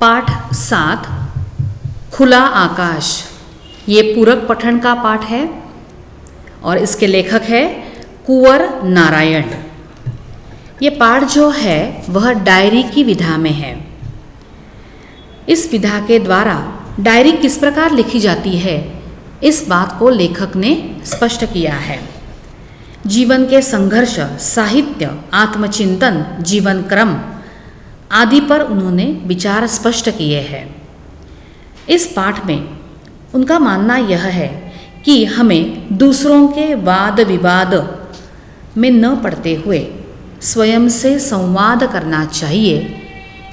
पाठ 7 खुला आकाश, ये पूरक पठन का पाठ है और इसके लेखक है कुंवर नारायण। ये पाठ जो है वह डायरी की विधा में है। इस विधा के द्वारा डायरी किस प्रकार लिखी जाती है, इस बात को लेखक ने स्पष्ट किया है। जीवन के संघर्ष, साहित्य, आत्मचिंतन, जीवन क्रम आदि पर उन्होंने विचार स्पष्ट किए हैं। इस पाठ में उनका मानना यह है कि हमें दूसरों के वाद विवाद में न पड़ते हुए स्वयं से संवाद करना चाहिए।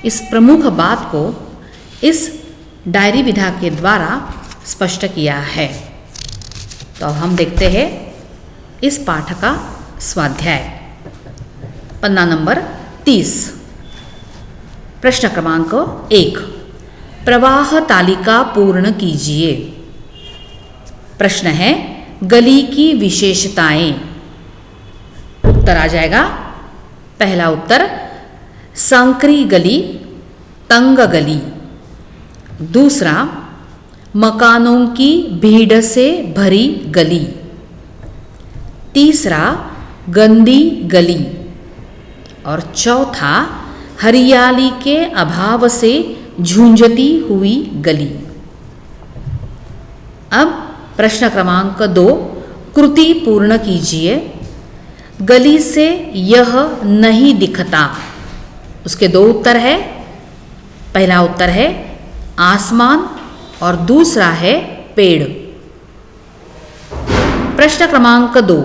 इस प्रमुख बात को इस डायरी विधा के द्वारा स्पष्ट किया है। तो अब हम देखते हैं इस पाठ का स्वाध्याय। पन्ना नंबर 30, प्रश्न क्रमांक 1, प्रवाह तालिका पूर्ण कीजिए। प्रश्न है गली की विशेषताएं। उत्तर आ जाएगा। पहला उत्तर सांकरी गली, तंग गली। दूसरा मकानों की भीड़ से भरी गली। तीसरा गंदी गली। और चौथा हरियाली के अभाव से झूंझती हुई गली। अब प्रश्न क्रमांक 2, कृति पूर्ण कीजिए। गली से यह नहीं दिखता। उसके 2 उत्तर है। पहला उत्तर है आसमान और दूसरा है पेड़। प्रश्न क्रमांक 2,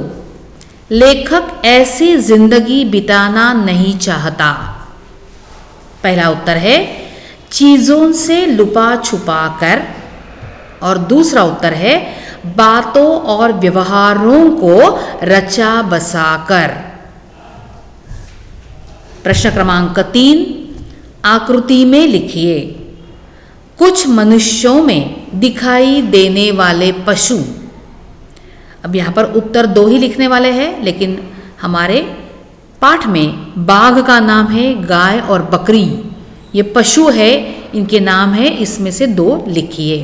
लेखक ऐसी जिंदगी बिताना नहीं चाहता। पहला उत्तर है चीजों से लुपा छुपा कर और दूसरा उत्तर है बातों और व्यवहारों को रचा बसा कर। प्रश्न क्रमांक 3, आकृति में लिखिए। कुछ मनुष्यों में दिखाई देने वाले पशु। अब यहां पर उत्तर 2 ही लिखने वाले हैं, लेकिन हमारे पाठ में बाघ का नाम है, गाय और बकरी ये पशु है, इनके नाम है, इसमें से 2 लिखिए।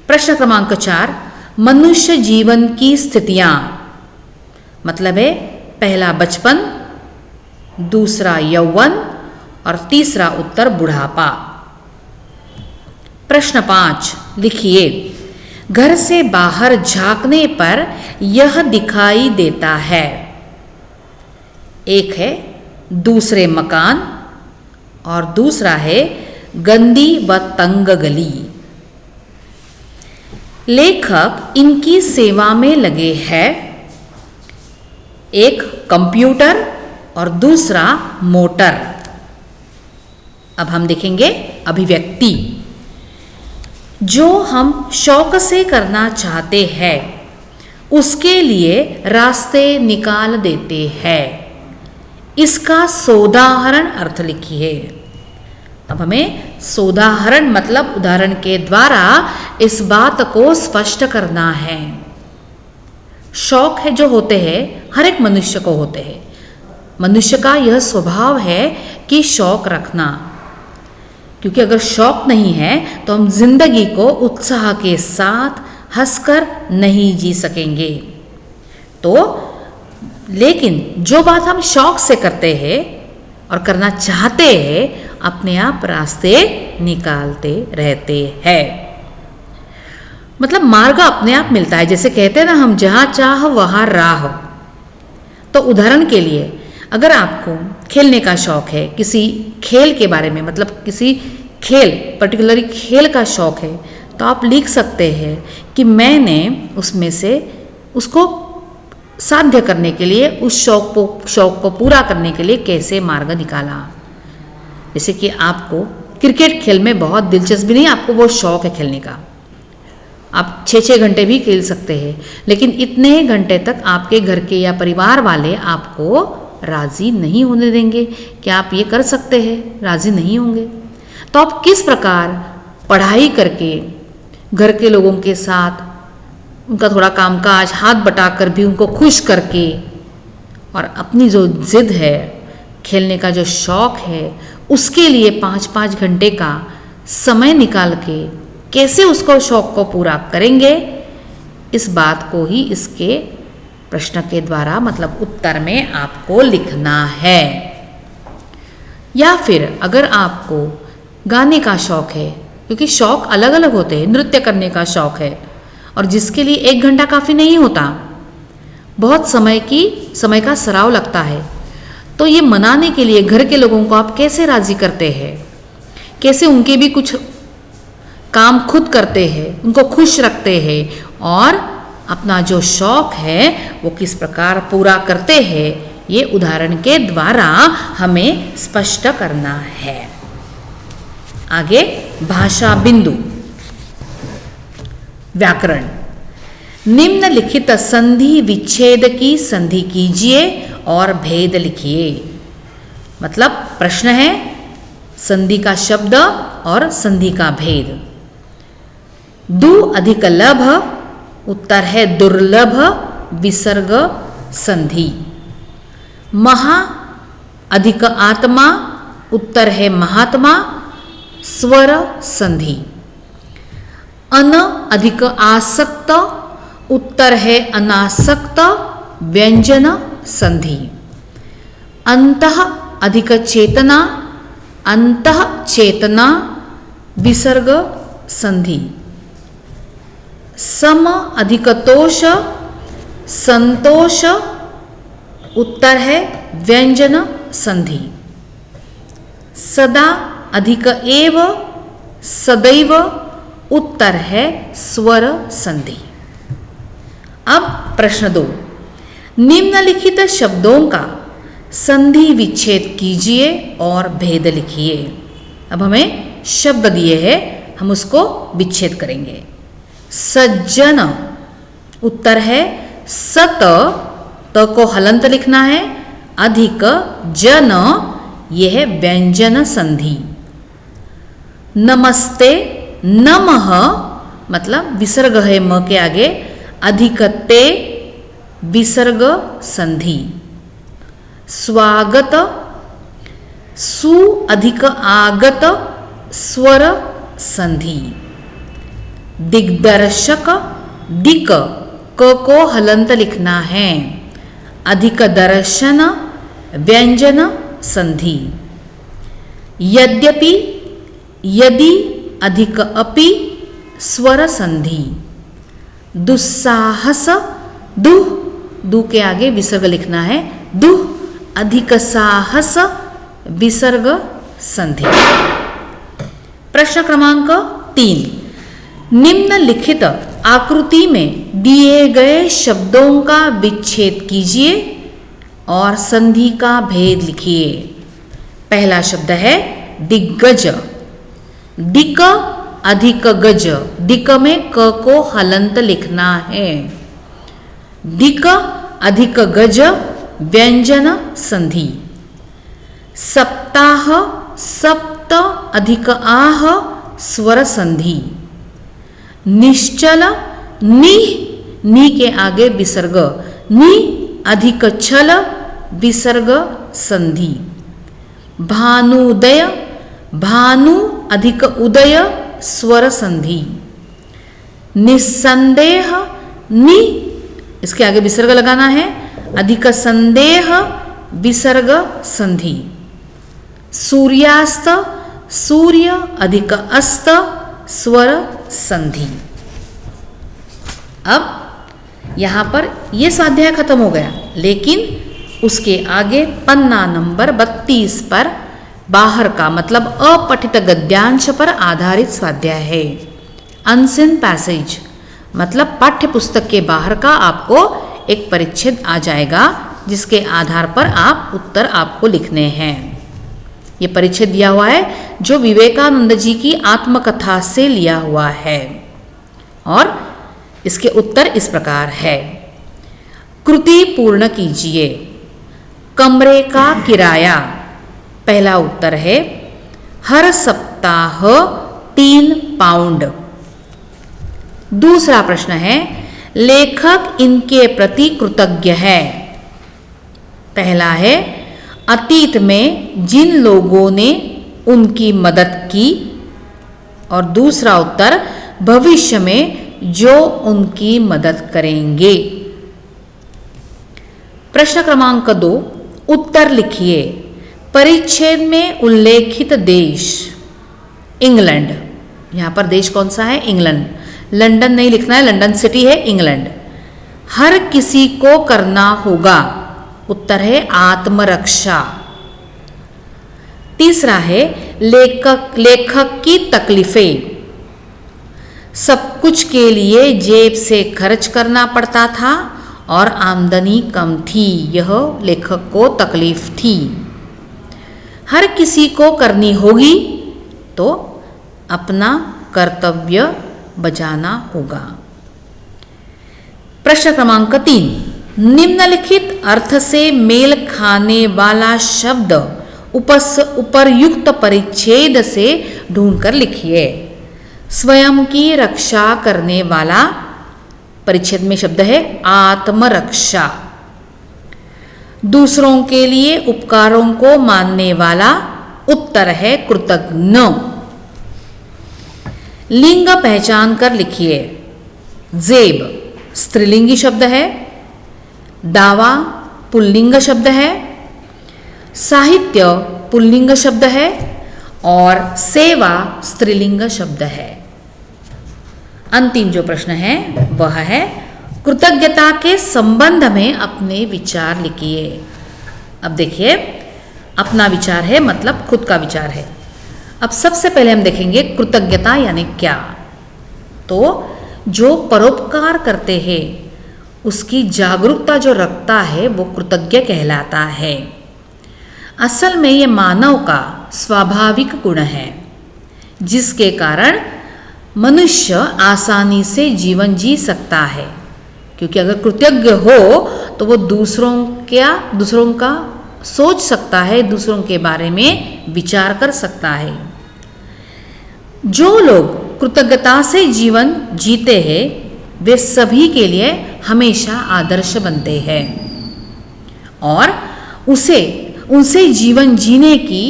प्रश्न क्रमांक 4, मनुष्य जीवन की स्थितियां। मतलब है पहला बचपन, दूसरा यौवन और तीसरा उत्तर बुढ़ापा। प्रश्न 5, लिखिए। घर से बाहर झांकने पर यह दिखाई देता है। एक है दूसरे मकान और दूसरा है गंदी व तंग गली। लेखक इनकी सेवा में लगे हैं। एक कंप्यूटर और दूसरा मोटर। अब हम देखेंगे अभिव्यक्ति। जो हम शौक से करना चाहते हैं उसके लिए रास्ते निकाल देते हैं। इसका सोदाहरण अर्थ लिखिए। अब हमें सोदाहरण मतलब उदाहरण के द्वारा इस बात को स्पष्ट करना है। शौक है जो होते हैं हर एक मनुष्य को होते हैं। मनुष्य का यह स्वभाव है कि शौक रखना, क्योंकि अगर शौक नहीं है तो हम जिंदगी को उत्साह के साथ हंसकर नहीं जी सकेंगे। तो लेकिन जो बात हम शौक से करते हैं और करना चाहते हैं, अपने आप रास्ते निकालते रहते हैं। मतलब मार्ग अपने आप मिलता है। जैसे कहते हैं ना, हम जहाँ चाह वहाँ राह। तो उदाहरण के लिए अगर आपको खेलने का शौक है, किसी खेल के बारे में, मतलब किसी खेल पर्टिकुलरली खेल का शौक है, तो आप लिख सकते हैं कि मैंने उसमें से उसको साध्य करने के लिए, उस शौक को पूरा करने के लिए कैसे मार्ग निकाला। जैसे कि आपको क्रिकेट खेल में बहुत दिलचस्पी नहीं, आपको वो शौक है खेलने का, आप 6-6 घंटे भी खेल सकते हैं, लेकिन इतने घंटे तक आपके घर के या परिवार वाले आपको राज़ी नहीं होने देंगे कि आप ये कर सकते हैं, राज़ी नहीं होंगे। तो आप किस प्रकार पढ़ाई करके घर के लोगों के साथ उनका थोड़ा कामकाज हाथ बटाकर भी उनको खुश करके और अपनी जो जिद है, खेलने का जो शौक़ है, उसके लिए 5-5 घंटे का समय निकाल के कैसे उसको शौक को पूरा करेंगे, इस बात को ही इसके प्रश्न के द्वारा मतलब उत्तर में आपको लिखना है। या फिर अगर आपको गाने का शौक है, क्योंकि शौक अलग अलग होते हैं, नृत्य करने का शौक है और जिसके लिए 1 घंटा काफ़ी नहीं होता, बहुत समय का सराव लगता है, तो ये मनाने के लिए घर के लोगों को आप कैसे राज़ी करते हैं, कैसे उनके भी कुछ काम खुद करते हैं, उनको खुश रखते हैं और अपना जो शौक है वो किस प्रकार पूरा करते हैं, ये उदाहरण के द्वारा हमें स्पष्ट करना है। आगे भाषा बिंदु व्याकरण। निम्नलिखित संधि विच्छेद की संधि कीजिए और भेद लिखिए। मतलब प्रश्न है संधि का शब्द और संधि का भेद। दु अधिक लभ, उत्तर है दुर्लभ विसर्ग संधि। महा अधिक आत्मा, उत्तर है महात्मा स्वर संधि। अन अधिक आसक्त, उत्तर है अनासक्त व्यंजन संधि। अंतः अधिक चेतना, अंतः चेतना विसर्ग संधि। सम अधिक तोष, संतोष, उत्तर है व्यंजन संधि। सदा अधिक एव, सदैव, उत्तर है स्वर संधि। अब प्रश्न 2, निम्नलिखित शब्दों का संधि विच्छेद कीजिए और भेद लिखिए। अब हमें शब्द दिए हैं, हम उसको विच्छेद करेंगे। सज्जन, उत्तर है सत, त को हलंत लिखना है, अधिक जन, यह है व्यंजन संधि। नमस्ते, नमः, मतलब विसर्ग है म के आगे, अधिक ते विसर्ग संधि। स्वागत, सु अधिक आगत स्वर संधि। दिग्दर्शक, दिक, क को हलंत लिखना है, अधिक दर्शन व्यंजन संधि। यद्यपि, यदि, अधिक अपि स्वर संधि। दुस्साहस, दुह, दु के आगे विसर्ग लिखना है, दुह अधिक साहस विसर्ग संधि। प्रश्न क्रमांक 3, निम्नलिखित आकृति में दिए गए शब्दों का विच्छेद कीजिए और संधि का भेद लिखिए। पहला शब्द है दिग्गज। दिक अधिक गज, दिक में क को हलंत लिखना है। दिक अधिक गज व्यंजन संधि। सप्ताह, सप्त अधिक आह स्वर संधि। निश्चल, नि के आगे विसर्ग, नि अधिक छल विसर्ग संधि। भानुदय, भानु अधिक उदय स्वर संधि। निस्संदेह, नि इसके आगे विसर्ग लगाना है, अधिक संदेह विसर्ग संधि। सूर्यास्त, सूर्य अधिक अस्त स्वर संधि। अब यहाँ पर यह स्वाध्याय खत्म हो गया, लेकिन उसके आगे पन्ना नंबर 32 पर बाहर का मतलब अपठित गद्यांश पर आधारित स्वाध्याय है। अनसीन पैसेज मतलब पाठ्य पुस्तक के बाहर का आपको एक परिच्छेद आ जाएगा, जिसके आधार पर आप उत्तर आपको लिखने हैं। ये परिच्छेद दिया हुआ है जो विवेकानंद जी की आत्मकथा से लिया हुआ है और इसके उत्तर इस प्रकार है। कृति पूर्ण कीजिए। कमरे का किराया, पहला उत्तर है हर सप्ताह 3 पाउंड। दूसरा प्रश्न है लेखक इनके प्रति कृतज्ञ है। पहला है अतीत में जिन लोगों ने उनकी मदद की, और दूसरा उत्तर भविष्य में जो उनकी मदद करेंगे। प्रश्न क्रमांक 2, उत्तर लिखिए। परिच्छेद में उल्लेखित देश। इंग्लैंड, यहां पर देश कौन सा है? इंग्लैंड। लंदन नहीं लिखना है, लंदन सिटी है, इंग्लैंड। हर किसी को करना होगा, उत्तर है आत्मरक्षा। तीसरा है लेखक की तकलीफें। सब कुछ के लिए जेब से खर्च करना पड़ता था और आमदनी कम थी, यह लेखक को तकलीफ थी। हर किसी को करनी होगी तो अपना कर्तव्य बजाना होगा। प्रश्न क्रमांक 3, निम्नलिखित अर्थ से मेल खाने वाला शब्द उपर्युक्त परिच्छेद से ढूंढकर लिखिए। स्वयं की रक्षा करने वाला, परिच्छेद में शब्द है आत्मरक्षा। दूसरों के लिए उपकारों को मानने वाला, उत्तर है कृतज्ञ। लिंग पहचान कर लिखिए। जेब स्त्रीलिंगी शब्द है, दावा पुल्लिंग शब्द है, साहित्य पुल्लिंग शब्द है और सेवा स्त्रीलिंग शब्द है। अंतिम जो प्रश्न है वह है कृतज्ञता के संबंध में अपने विचार लिखिए। अब देखिए, अपना विचार है मतलब खुद का विचार है। अब सबसे पहले हम देखेंगे कृतज्ञता यानी क्या। तो जो परोपकार करते हैं उसकी जागरूकता जो रखता है वो कृतज्ञ कहलाता है। असल में ये मानव का स्वाभाविक गुण है जिसके कारण मनुष्य आसानी से जीवन जी सकता है, क्योंकि अगर कृतज्ञ हो तो वो दूसरों का सोच सकता है, दूसरों के बारे में विचार कर सकता है। जो लोग कृतज्ञता से जीवन जीते हैं वे सभी के लिए हमेशा आदर्श बनते हैं और उनसे जीवन जीने की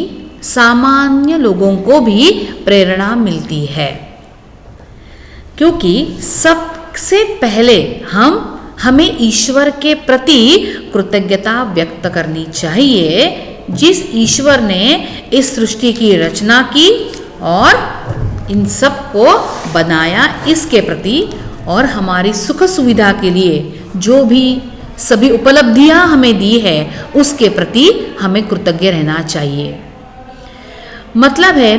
सामान्य लोगों को भी प्रेरणा मिलती है, क्योंकि सबसे पहले हमें ईश्वर के प्रति कृतज्ञता व्यक्त करनी चाहिए, जिस ईश्वर ने इस सृष्टि की रचना की और इन सब को बनाया, इसके प्रति और हमारी सुख सुविधा के लिए जो भी सभी उपलब्धियां हमें दी है उसके प्रति हमें कृतज्ञ रहना चाहिए। मतलब है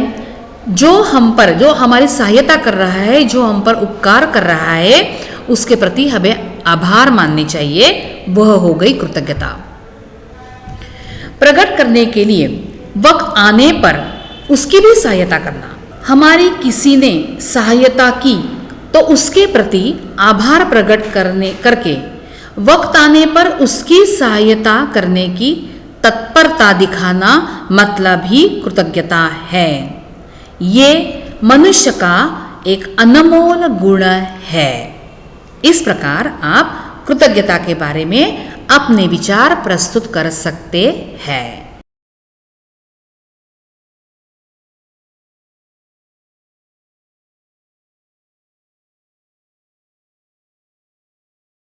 जो हमारी सहायता कर रहा है, जो हम पर उपकार कर रहा है, उसके प्रति हमें आभार माननी चाहिए, वह हो गई कृतज्ञता। प्रकट करने के लिए वक्त आने पर उसकी भी सहायता करना। हमारी किसी ने सहायता की तो उसके प्रति आभार प्रकट करके वक्त आने पर उसकी सहायता करने की तत्परता दिखाना मतलब ही कृतज्ञता है। ये मनुष्य का एक अनमोल गुण है। इस प्रकार आप कृतज्ञता के बारे में अपने विचार प्रस्तुत कर सकते हैं।